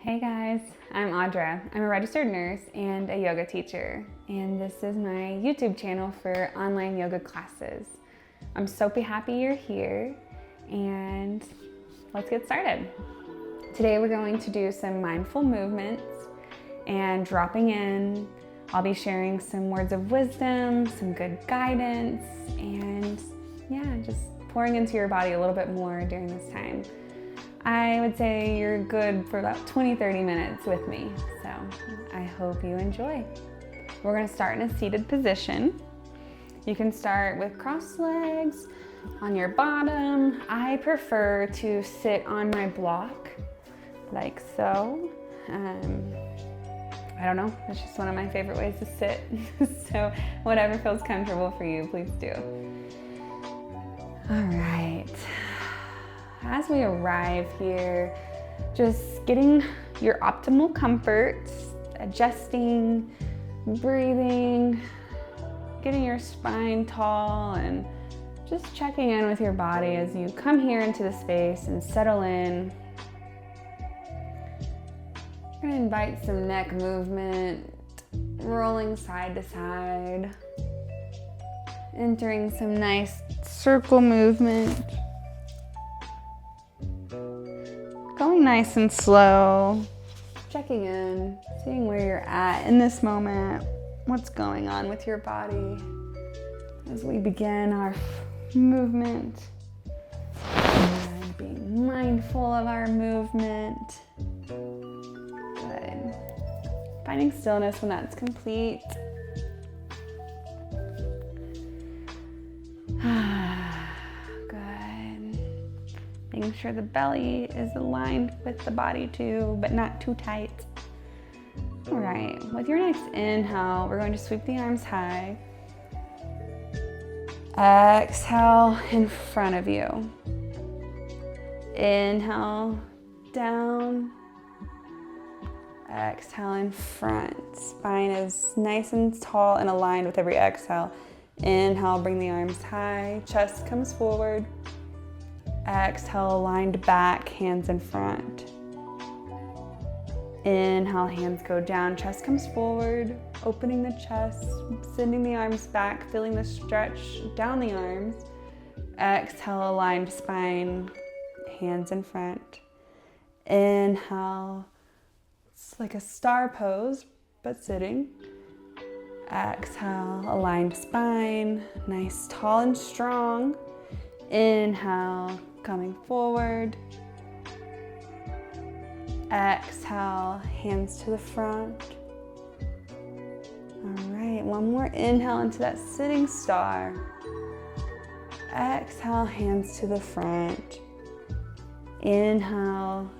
Hey guys, I'm Audra. I'm a registered nurse and a yoga teacher, and this is my YouTube channel for online yoga classes. I'm so happy you're here, and let's get started. Today we're going to do some mindful movements and dropping in. I'll be sharing some words of wisdom, some good guidance, and just pouring into your body a little bit more during this time. I would say you're good for about 20-30 minutes with me, so I hope you enjoy. We're going to start in a seated position. You can start with crossed legs on your bottom. I prefer to sit on my block like so. I don't know, it's just one of my favorite ways to sit. So whatever feels comfortable for you, please do. All right. As we arrive here, just getting your optimal comfort, adjusting, breathing, getting your spine tall, and just checking in with your body as you come here into the space and settle in. We're going to invite some neck movement, rolling side to side, entering some nice circle movement. Going nice and slow, checking in, seeing where you're at in this moment, what's going on with your body as we begin our movement, and being mindful of our movement. Good. Finding stillness when that's complete. Making sure the belly is aligned with the body too, but not too tight. All right, with your next inhale, we're going to sweep the arms high. Exhale in front of you. Inhale, down. Exhale in front. Spine is nice and tall and aligned with every exhale. Inhale, bring the arms high. Chest comes forward. Exhale, aligned back, hands in front. Inhale, hands go down, chest comes forward, opening the chest, sending the arms back, feeling the stretch down the arms. Exhale, aligned spine, hands in front. Inhale, it's like a star pose, but sitting. Exhale, aligned spine, nice, tall and strong. Inhale, coming forward. Exhale, hands to the front. All right, one more inhale into that sitting star. Exhale, hands to the front. Inhale.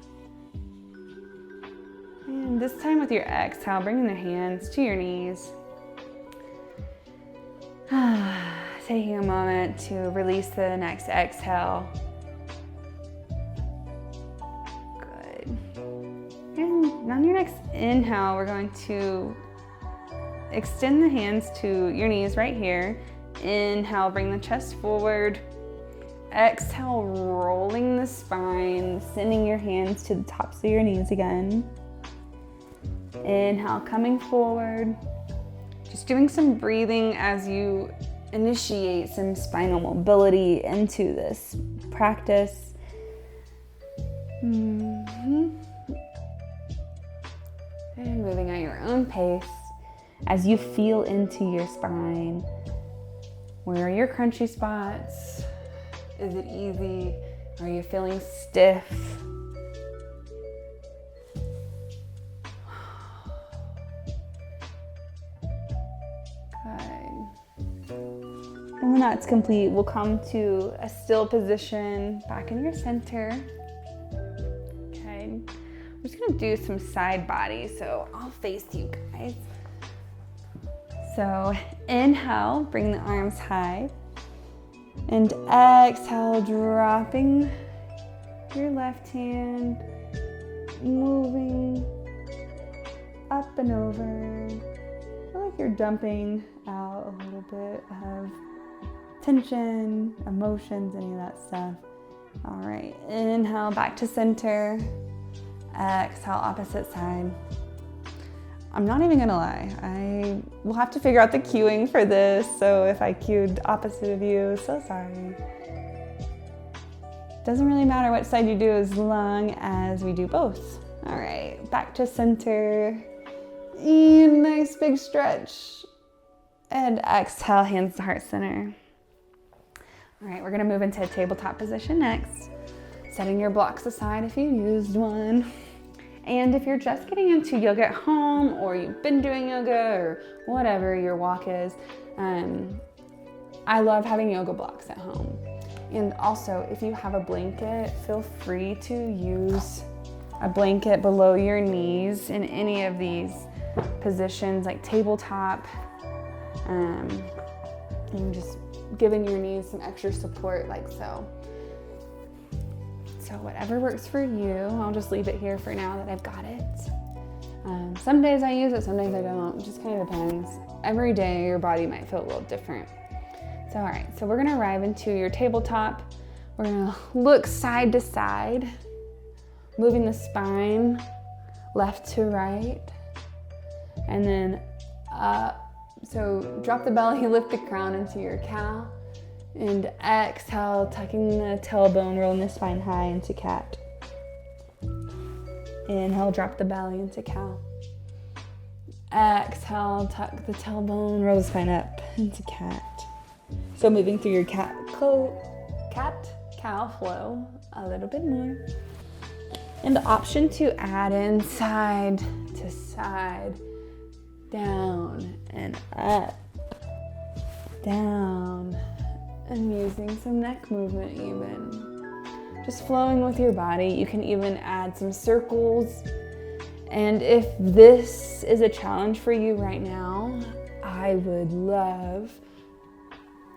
And this time with your exhale, bringing the hands to your knees. Taking a moment to release the next exhale. Good. And on your next inhale, we're going to extend the hands to your knees right here. Inhale, bring the chest forward. Exhale, rolling the spine, sending your hands to the tops of your knees again. Inhale, coming forward. Just doing some breathing as you initiate some spinal mobility into this practice. And moving at your own pace as you feel into your spine. Where are your crunchy spots? Is it easy? Are you feeling stiff? And when that's complete, we'll come to a still position back in your center. Okay, we're just gonna do some side body, so I'll face you guys. So inhale, bring the arms high. And exhale, dropping your left hand, moving up and over. I feel like you're dumping out a little bit of tension, emotions, any of that stuff. All right, inhale back to center. Exhale, opposite side. I'm not even gonna lie, I will have to figure out the cueing for this, so if I cued opposite of you, so sorry. Doesn't really matter which side you do as long as we do both. All right, back to center. And nice big stretch. And exhale, hands to heart center. All right, we're gonna move into a tabletop position next. Setting your blocks aside if you used one. And if you're just getting into yoga at home, or you've been doing yoga, or whatever your walk is, I love having yoga blocks at home. And also, if you have a blanket, feel free to use a blanket below your knees in any of these positions, like tabletop, and just giving your knees some extra support, like so. So whatever works for you, I'll just leave it here for now that I've got it. Some days I use it, some days I don't. It just kind of depends. Every day your body might feel a little different. So all right, so we're gonna arrive into your tabletop. We're gonna look side to side, moving the spine left to right, and then up. So drop the belly, lift the crown into your cow, and exhale, tucking the tailbone, rolling the spine high into cat. Inhale, drop the belly into cow. Exhale, tuck the tailbone, roll the spine up into cat. So moving through your cat-cow flow a little bit more. And the option to add in side to side, down and up, down, and using some neck movement even. Just flowing with your body. You can even add some circles. And if this is a challenge for you right now, I would love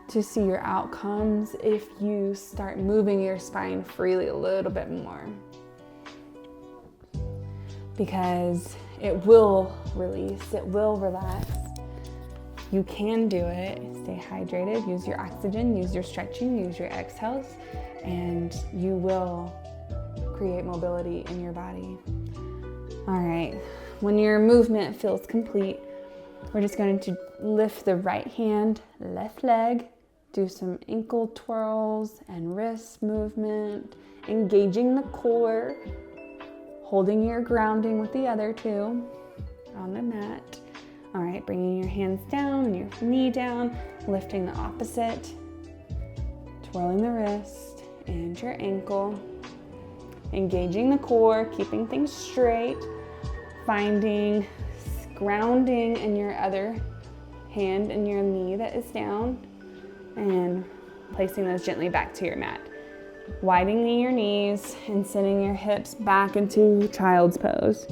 to see your outcomes if you start moving your spine freely a little bit more, because it will release, it will relax. You can do it. Stay hydrated, use your oxygen, use your stretching, use your exhales, and you will create mobility in your body. All right, when your movement feels complete, we're just going to lift the right hand, left leg, do some ankle twirls and wrist movement, engaging the core, holding your grounding with the other two on the mat. All right, bringing your hands down and your knee down, lifting the opposite, twirling the wrist and your ankle, engaging the core, keeping things straight, finding grounding in your other hand and your knee that is down, and placing those gently back to your mat. Widening your knees and sending your hips back into child's pose.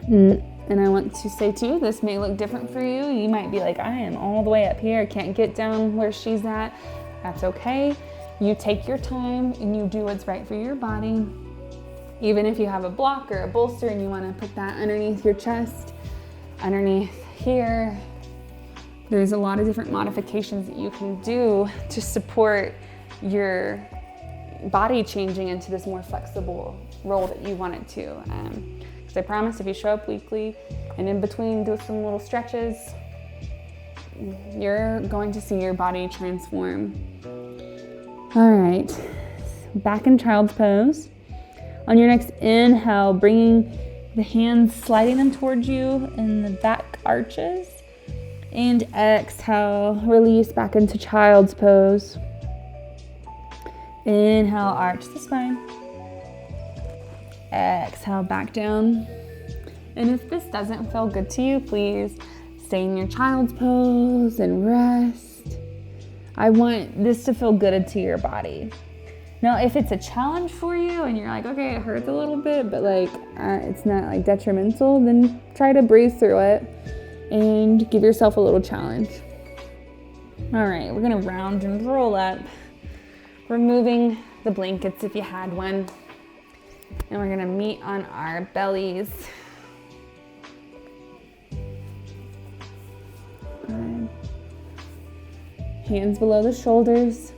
And I want to say to you, this may look different for you. You might be like, I am all the way up here, I can't get down where she's at. That's okay. You take your time and you do what's right for your body. Even if you have a block or a bolster and you want to put that underneath your chest, underneath here, there's a lot of different modifications that you can do to support your body changing into this more flexible role that you want it to. Because I promise, if you show up weekly and in between do some little stretches, you're going to see your body transform. All right, back in child's pose. On your next inhale, bringing the hands, sliding them towards you in the back arches. And exhale, release back into child's pose. Inhale, arch the spine. Exhale, back down. And if this doesn't feel good to you, please stay in your child's pose and rest. I want this to feel good to your body. Now, if it's a challenge for you and you're like, okay, it hurts a little bit, but it's not like detrimental, then try to breathe through it and give yourself a little challenge. All right, we're gonna round and roll up, removing the blankets if you had one, and we're gonna meet on our bellies. Good. Hands below the shoulders,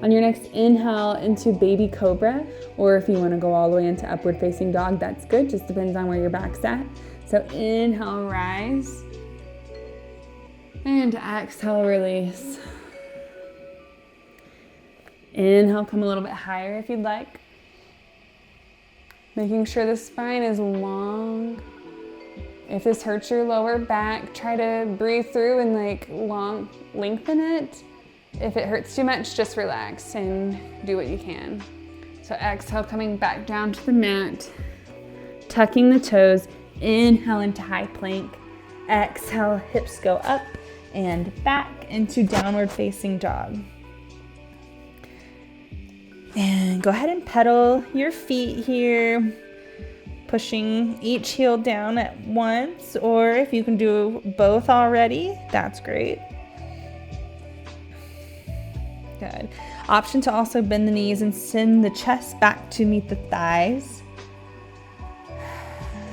On your next inhale into baby cobra, or if you want to go all the way into upward facing dog, that's good. Just depends on where your back's at. So inhale, rise. And exhale, release. Inhale, come a little bit higher if you'd like. Making sure the spine is long. If this hurts your lower back, try to breathe through and lengthen it. If it hurts too much, just relax and do what you can. So exhale, coming back down to the mat, tucking the toes, inhale into high plank. Exhale, hips go up and back into downward facing dog. And go ahead and pedal your feet here, pushing each heel down at once, or if you can do both already, that's great. Good. Option to also bend the knees and send the chest back to meet the thighs.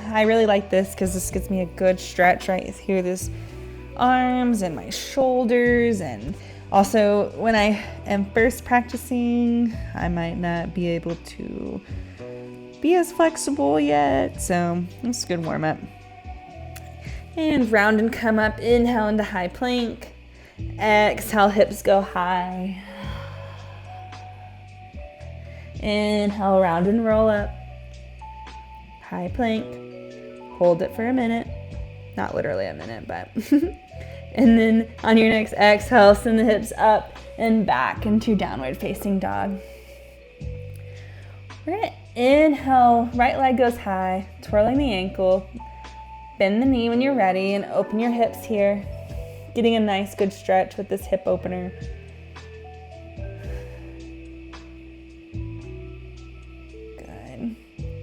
I really like this because this gives me a good stretch right through this arms and my shoulders, and also when I am first practicing, I might not be able to be as flexible yet, so it's a good warm up. And round and come up, inhale into high plank. Exhale, hips go high. Inhale, round and roll up. High plank. Hold it for a minute. Not literally a minute, but. And then on your next exhale, send the hips up and back into downward facing dog. We're gonna inhale, right leg goes high, twirling the ankle. Bend the knee when you're ready and open your hips here. Getting a nice good stretch with this hip opener. Good.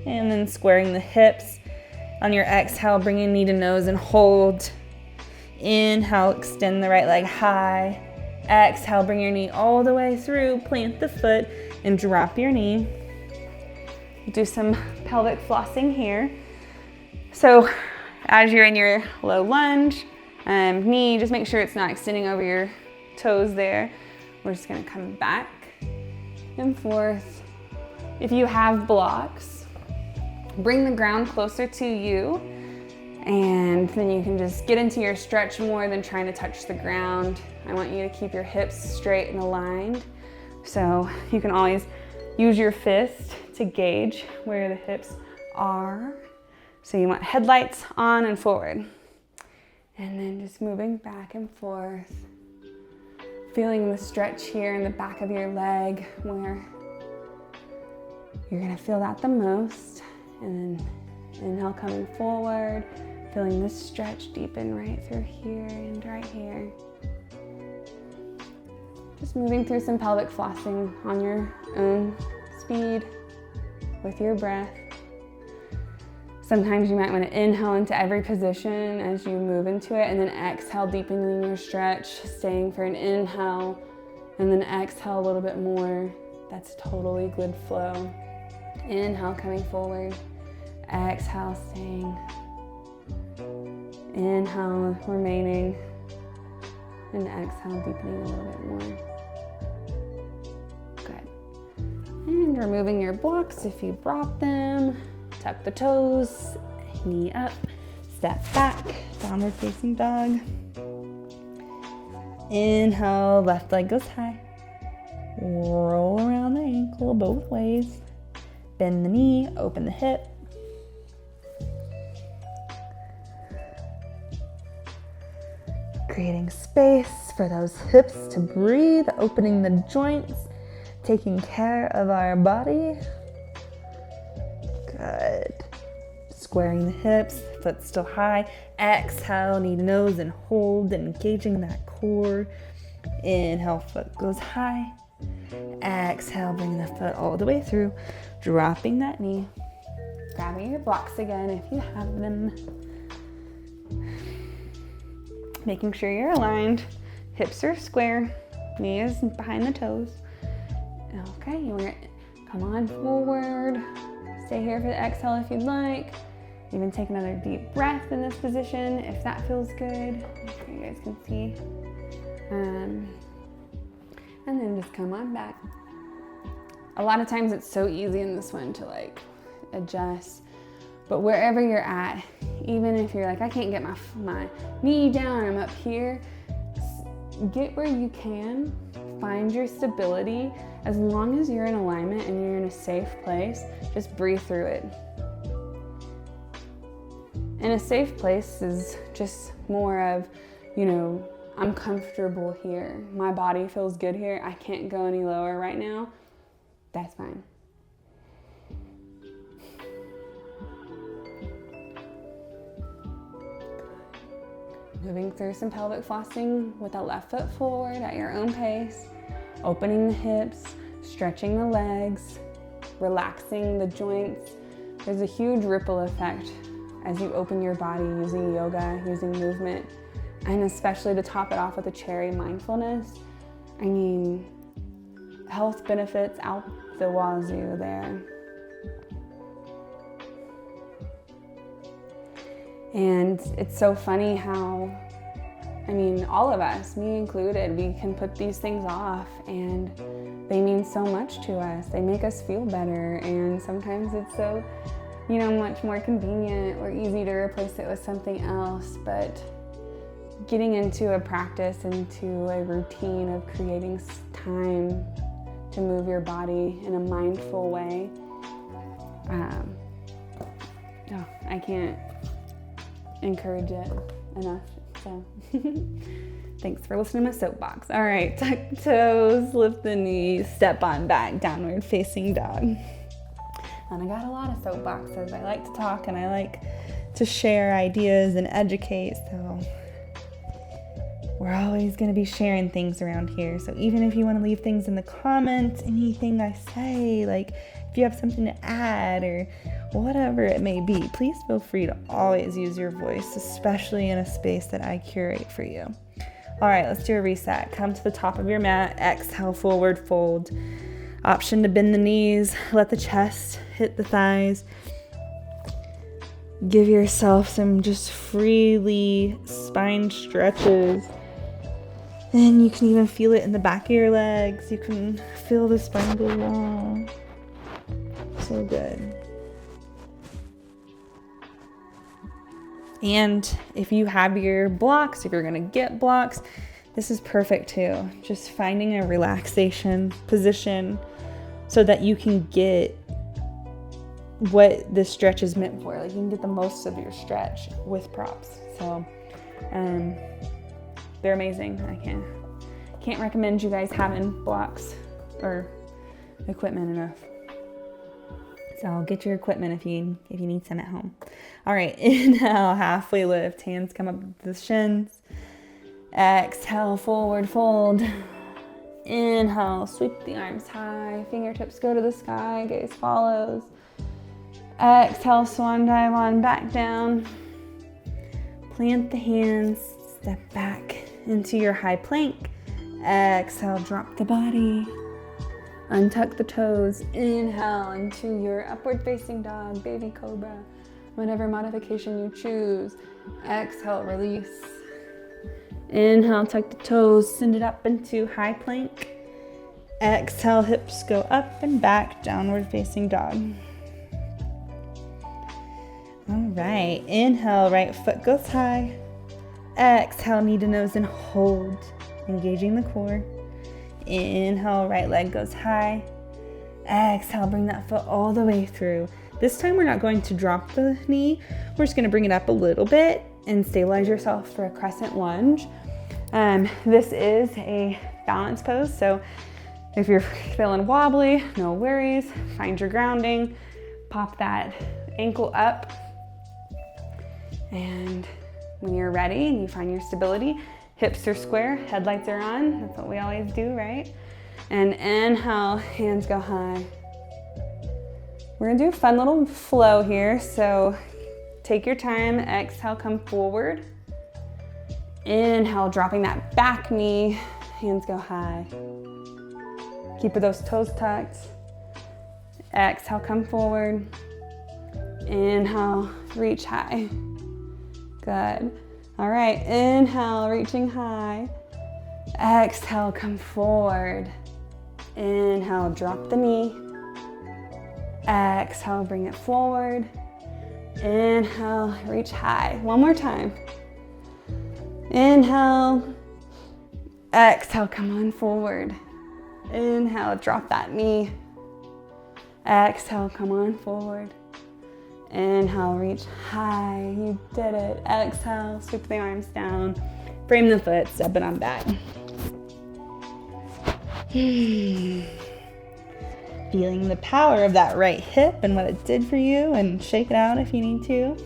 And then squaring the hips. On your exhale, bring your knee to nose and hold. Inhale, extend the right leg high. Exhale, bring your knee all the way through, plant the foot, and drop your knee. Do some pelvic flossing here. So as you're in your low lunge, knee, just make sure it's not extending over your toes there. We're just gonna come back and forth. If you have blocks, bring the ground closer to you, and then you can just get into your stretch more than trying to touch the ground. I want you to keep your hips straight and aligned. So you can always use your fist to gauge where the hips are. So you want headlights on and forward. And then just moving back and forth. Feeling the stretch here in the back of your leg where you're gonna feel that the most. And then inhale, coming forward. Feeling this stretch deepen right through here and right here. Just moving through some pelvic flossing on your own speed with your breath. Sometimes you might want to inhale into every position as you move into it, and then exhale, deepening your stretch, staying for an inhale, and then exhale a little bit more. That's totally good flow. Inhale, coming forward. Exhale, staying. Inhale, remaining. And exhale, deepening a little bit more. Good. And removing your blocks if you brought them. Tuck the toes, knee up, step back, downward facing dog. Inhale, left leg goes high. Roll around the ankle both ways. Bend the knee, open the hip. Creating space for those hips to breathe, opening the joints, taking care of our body. Good. Squaring the hips, foot still high. Exhale, knee to nose and hold, engaging that core. Inhale, foot goes high. Exhale, bring the foot all the way through, dropping that knee. Grabbing your blocks again if you have them. Making sure you're aligned. Hips are square, knee is behind the toes. Okay, you want to come on forward. Stay here for the exhale if you'd like. Even take another deep breath in this position if that feels good. I'm sure you guys can see. and then just come on back. A lot of times it's so easy in this one to like adjust, but wherever you're at, even if you're like, I can't get my knee down, I'm up here, get where you can, find your stability. As long as you're in alignment and you're in a safe place, just breathe through it. And a safe place is just more of, you know, I'm comfortable here. My body feels good here. I can't go any lower right now. That's fine. Moving through some pelvic flossing with the left foot forward at your own pace, opening the hips, stretching the legs, relaxing the joints. There's a huge ripple effect as you open your body using yoga, using movement, and especially to top it off with a cherry mindfulness. I mean, health benefits out the wazoo there. And it's so funny how, I mean, all of us, me included, we can put these things off and they mean so much to us. They make us feel better, and sometimes it's so, you know, much more convenient or easy to replace it with something else. But getting into a practice, into a routine of creating time to move your body in a mindful way, I can't encourage it enough. So thanks for listening to my soapbox. All right, tuck toes, lift the knees, step on back, downward facing dog. And I got a lot of soapboxes. I like to talk and I like to share ideas and educate, so we're always going to be sharing things around here. So even if you want to leave things in the comments, anything I say, like if you have something to add or whatever it may be, please feel free to always use your voice, especially in a space that I curate for you. All right, let's do a reset. Come to the top of your mat, exhale, forward fold. Option to bend the knees, let the chest hit the thighs. Give yourself some just freely spine stretches. And you can even feel it in the back of your legs. You can feel the spine go long. So good. And if you have your blocks, if you're gonna get blocks, this is perfect too. Just finding a relaxation position so that you can get what this stretch is meant for. Like you can get the most of your stretch with props. So they're amazing. I can't recommend you guys having blocks or equipment enough. So get your equipment if you need some at home. All right, inhale, halfway lift, hands come up to the shins. Exhale, forward fold. Inhale, sweep the arms high, fingertips go to the sky, gaze follows. Exhale, swan dive on back down. Plant the hands, step back into your high plank. Exhale, drop the body. Untuck the toes. Inhale into your upward facing dog, baby cobra, whatever modification you choose. Exhale, release. Inhale, tuck the toes, send it up into high plank. Exhale, hips go up and back, downward facing dog. All right, inhale, right foot goes high. Exhale, knee to nose and hold, engaging the core. Inhale, right leg goes high. Exhale, bring that foot all the way through. This time we're not going to drop the knee. We're just going to bring it up a little bit and stabilize yourself for a crescent lunge. This is a balance pose, so if you're feeling wobbly, no worries. Find your grounding. Pop that ankle up. And when you're ready and you find your stability, hips are square, headlights are on. That's what we always do, right? And inhale, hands go high. We're gonna do a fun little flow here. So take your time, exhale, come forward. Inhale, dropping that back knee, hands go high. Keep those toes tucked. Exhale, come forward. Inhale, reach high. Good. All right, inhale, reaching high. Exhale, come forward. Inhale, drop the knee. Exhale, bring it forward. Inhale, reach high. One more time. Inhale. Exhale, come on forward. Inhale, drop that knee. Exhale, come on forward. Inhale, reach high. You did it. Exhale, sweep the arms down. Frame the foot, step it on back. Feeling the power of that right hip and what it did for you, and shake it out if you need to.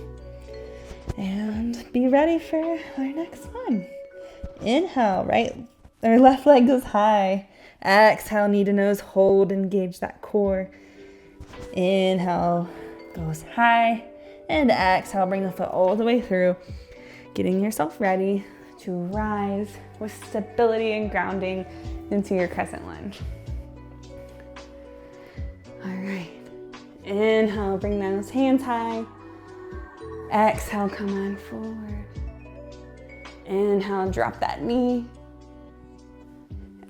And be ready for our next one. Inhale, left leg goes high. Exhale, knee to nose, hold, engage that core. Inhale, goes high. And exhale, bring the foot all the way through. Getting yourself ready to rise with stability and grounding into your crescent lunge. All right. Inhale, bring those hands high. Exhale, come on forward. Inhale, drop that knee.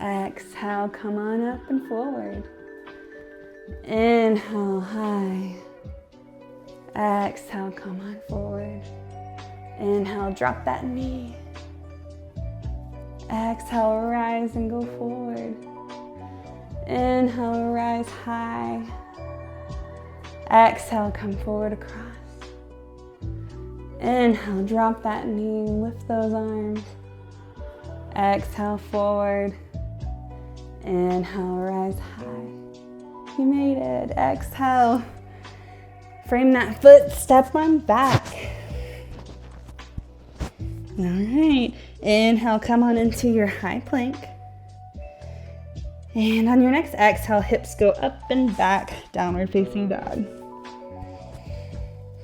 Exhale, come on up and forward. Inhale, high. Exhale, come on forward. Inhale, drop that knee. Exhale, rise and go forward. Inhale, rise high. Exhale, come forward across. Inhale, drop that knee, lift those arms. Exhale, forward. Inhale, rise high. You made it. Exhale. Frame that foot, step on back. All right. Inhale, come on into your high plank. And on your next exhale, hips go up and back, downward facing dog.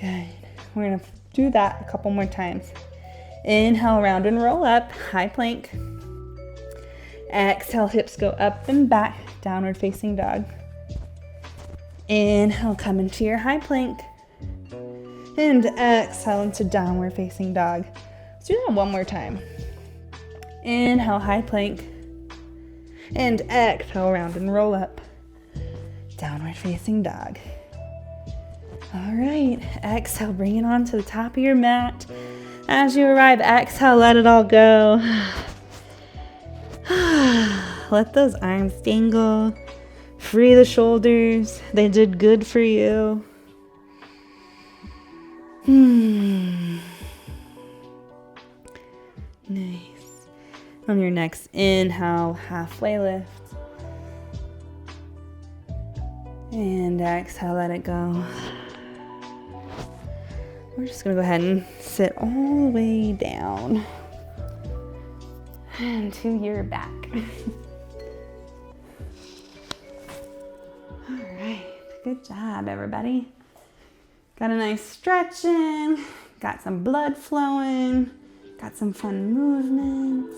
Good. We're gonna do that a couple more times. Inhale, round and roll up, high plank. Exhale, hips go up and back, downward facing dog. Inhale, come into your high plank. And exhale into downward facing dog. Let's do that one more time. Inhale, high plank. And exhale, round and roll up. Downward facing dog. All right, exhale, bring it on to the top of your mat. As you arrive, exhale, let it all go. Let those arms dangle. Free the shoulders. They did good for you. Nice. On your next inhale, halfway lift. And exhale, let it go. We're just going to go ahead and sit all the way down. And to your back. All right. Good job, everybody. Got a nice stretch in. Got some blood flowing. Got some fun movements.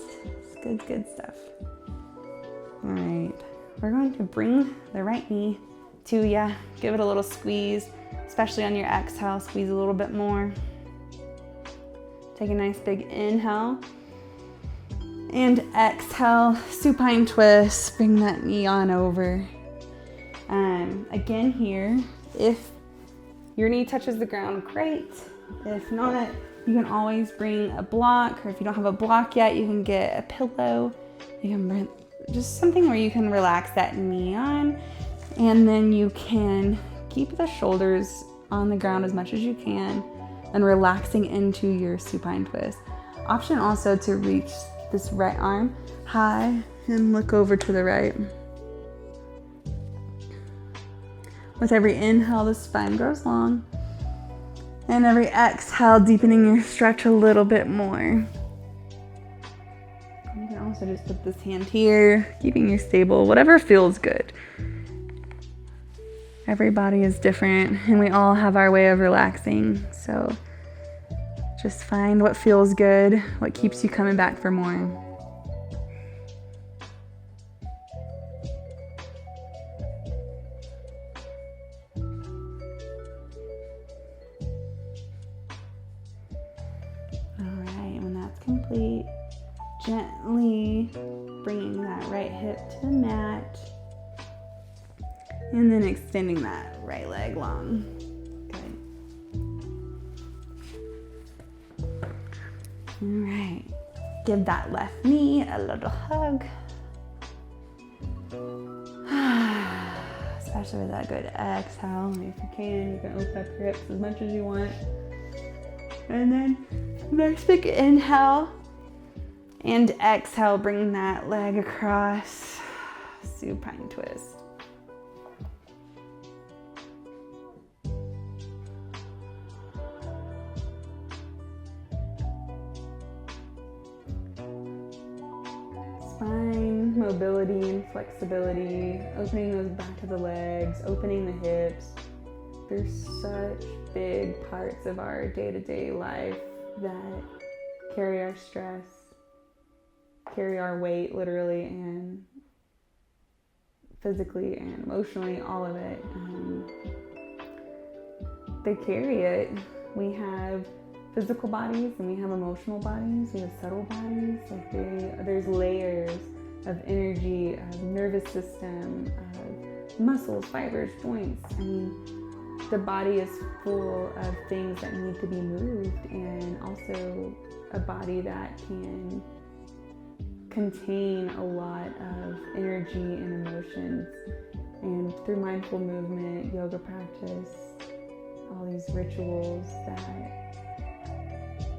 It's good stuff. All right. We're going to bring the right knee to ya. Give it a little squeeze, especially on your exhale. Squeeze a little bit more. Take a nice big inhale. And exhale, supine twist. Bring that knee on over. Again here, if your knee touches the ground, great. If not, you can always bring a block, or if you don't have a block yet, you can get a pillow. You can bring just something where you can relax that knee on, and then you can keep the shoulders on the ground as much as you can and relaxing into your supine twist. Option also to reach this right arm high and look over to the right. With every inhale, the spine grows long. And every exhale, deepening your stretch a little bit more. You can also just put this hand here, keeping you stable, whatever feels good. Every body is different, and we all have our way of relaxing. So just find what feels good, what keeps you coming back for more. Complete. Gently bringing that right hip to the mat. And then extending that right leg long. Good. All right. Give that left knee a little hug. Especially with that good exhale. If you can open up your hips as much as you want. And then nice big inhale. And exhale, bring that leg across. Supine twist. Spine mobility and flexibility, opening those back of the legs, opening the hips. There's such big parts of our day-to-day life that carry our stress, carry our weight literally and physically and emotionally, all of it. They carry it. We have physical bodies and we have emotional bodies, we have subtle bodies. Like there's layers of energy, of nervous system, of muscles, fibers, joints. I mean, the body is full of things that need to be moved, and also a body that can contain a lot of energy and emotions. And through mindful movement, yoga practice, all these rituals that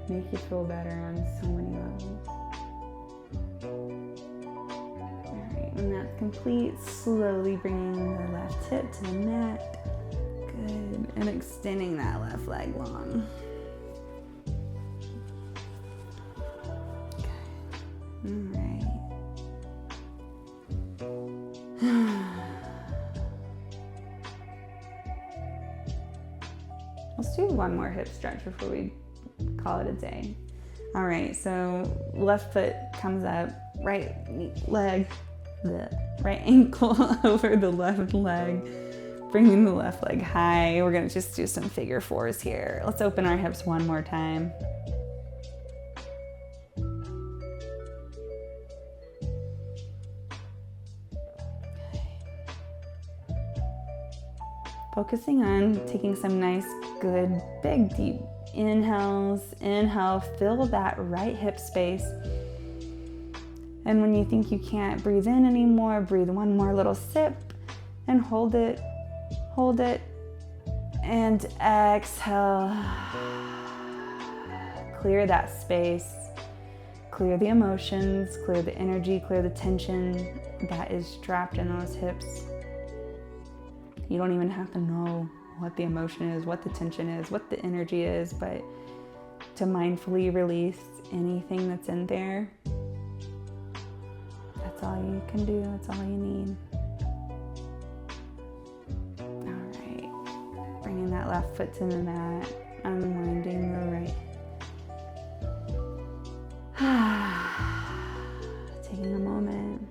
make you feel better on so many levels. All right, when that's complete, slowly bringing the left hip to the mat. Good, and extending that left leg long. Okay, all right. Let's do one more hip stretch before we call it a day. All right, so left foot comes up, right leg, the right ankle over the left leg, bringing the left leg high. We're gonna just do some figure fours here. Let's open our hips one more time. Focusing on taking some nice, good, big, deep inhales. Inhale, fill that right hip space. And when you think you can't breathe in anymore, breathe one more little sip and hold it, and exhale. Clear that space, clear the emotions, clear the energy, clear the tension that is trapped in those hips. You don't even have to know what the emotion is, what the tension is, what the energy is, but to mindfully release anything that's in there. That's all you can do, that's all you need. All right, bringing that left foot to the mat, unwinding the right. Taking a moment.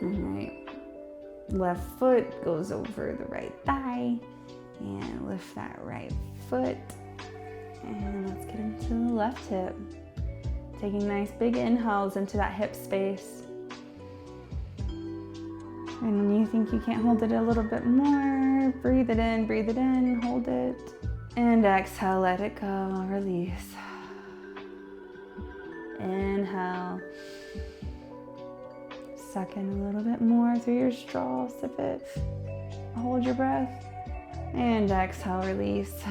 All right, left foot goes over the right thigh, and lift that right foot, and let's get into the left hip. Taking nice big inhales into that hip space. And when you think you can't hold it a little bit more, breathe it in, hold it, and exhale, let it go, release. Inhale. Suck in a little bit more through your straw, sip it, hold your breath, and exhale, release.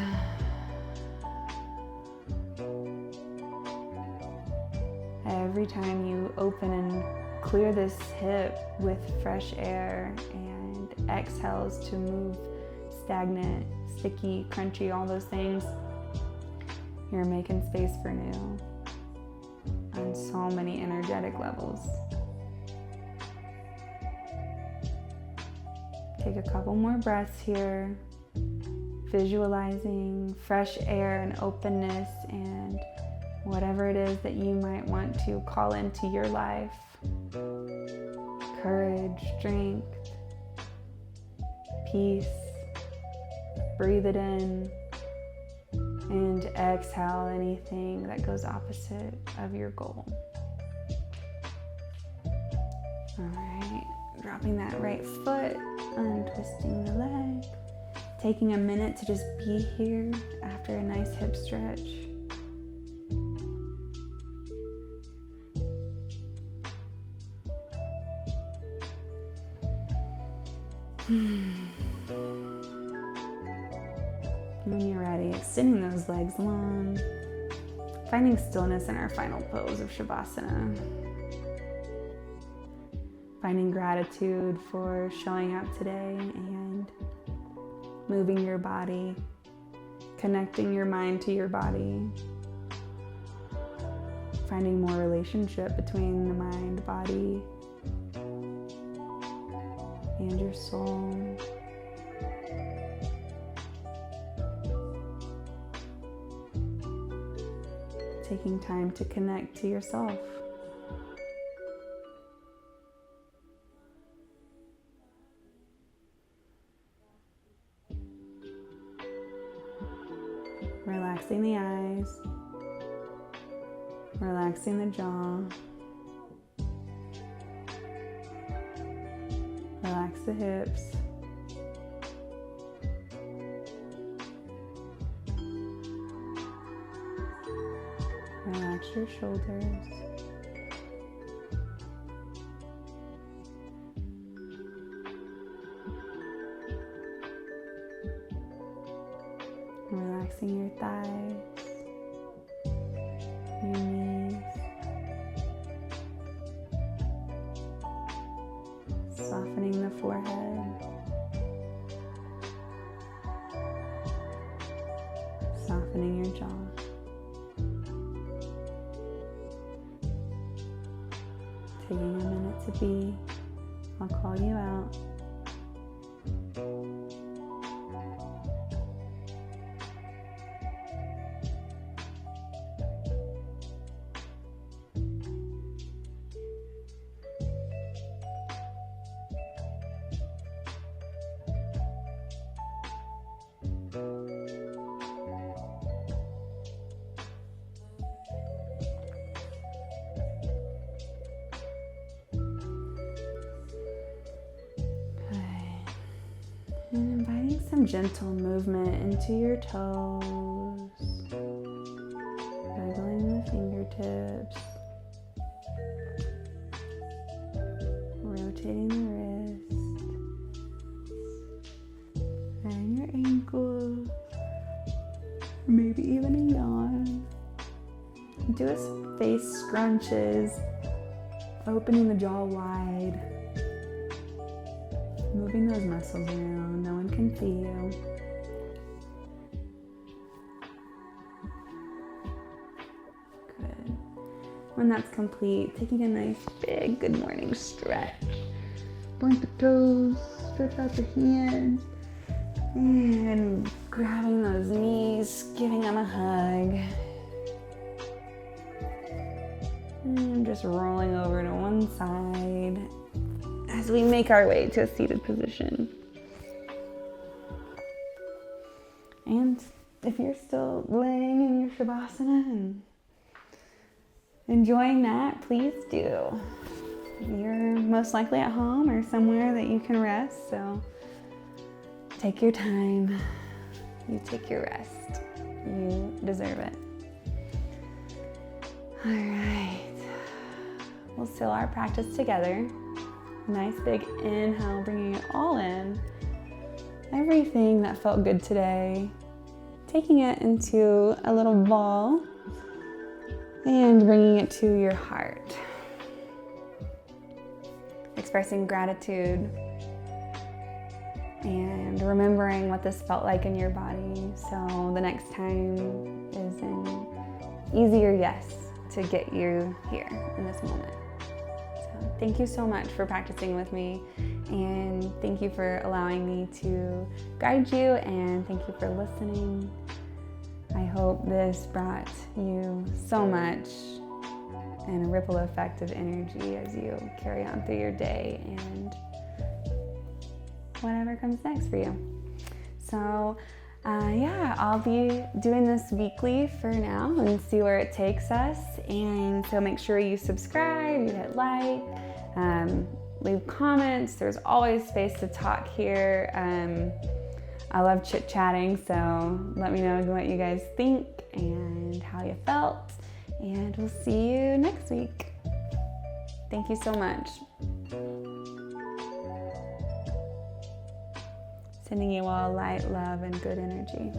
Every time you open and clear this hip with fresh air and exhales to move stagnant, sticky, crunchy, all those things, you're making space for new on so many energetic levels. Take a couple more breaths here, visualizing fresh air and openness and whatever it is that you might want to call into your life. Courage, strength, peace. Breathe it in and exhale anything that goes opposite of your goal. All right, dropping that right foot, untwisting the leg, taking a minute to just be here after a nice hip stretch. When you're ready, extending those legs long, finding stillness in our final pose of Shavasana. Finding gratitude for showing up today and moving your body, connecting your mind to your body. Finding more relationship between the mind, body, and your soul. Taking time to connect to yourself. Relaxing the eyes, relaxing the jaw, relax the hips, relax your shoulders, relaxing your thighs, your knees, softening the forehead, softening your jaw. Taking a minute to be, I'll call you out. And inviting some gentle movement into your toes, wiggling the fingertips, rotating the wrist, and your ankle, maybe even a yawn. Do a face scrunches, opening the jaw wide. Moving those muscles around, no one can see you. Good. When that's complete, taking a nice big good morning stretch. Point the toes, stretch out the hands, and grabbing those knees, giving them a hug. And just rolling over to one side as we make our way to a seated position. And if you're still laying in your Shavasana and enjoying that, please do. You're most likely at home or somewhere that you can rest, so take your time. You take your rest. You deserve it. All right. We'll seal our practice together. Nice big inhale, bringing it all in. Everything that felt good today. Taking it into a little ball and bringing it to your heart. Expressing gratitude and remembering what this felt like in your body. So the next time is an easier yes to get you here in this moment. Thank you so much for practicing with me, and thank you for allowing me to guide you, and thank you for listening. I hope this brought you so much and a ripple effect of energy as you carry on through your day, and whatever comes next for you. So yeah, I'll be doing this weekly for now and see where it takes us. And so make sure you subscribe, you hit like, leave comments. There's always space to talk here. I love chit-chatting, so let me know what you guys think and how you felt. And we'll see you next week. Thank you so much. Sending you all light, love, and good energy.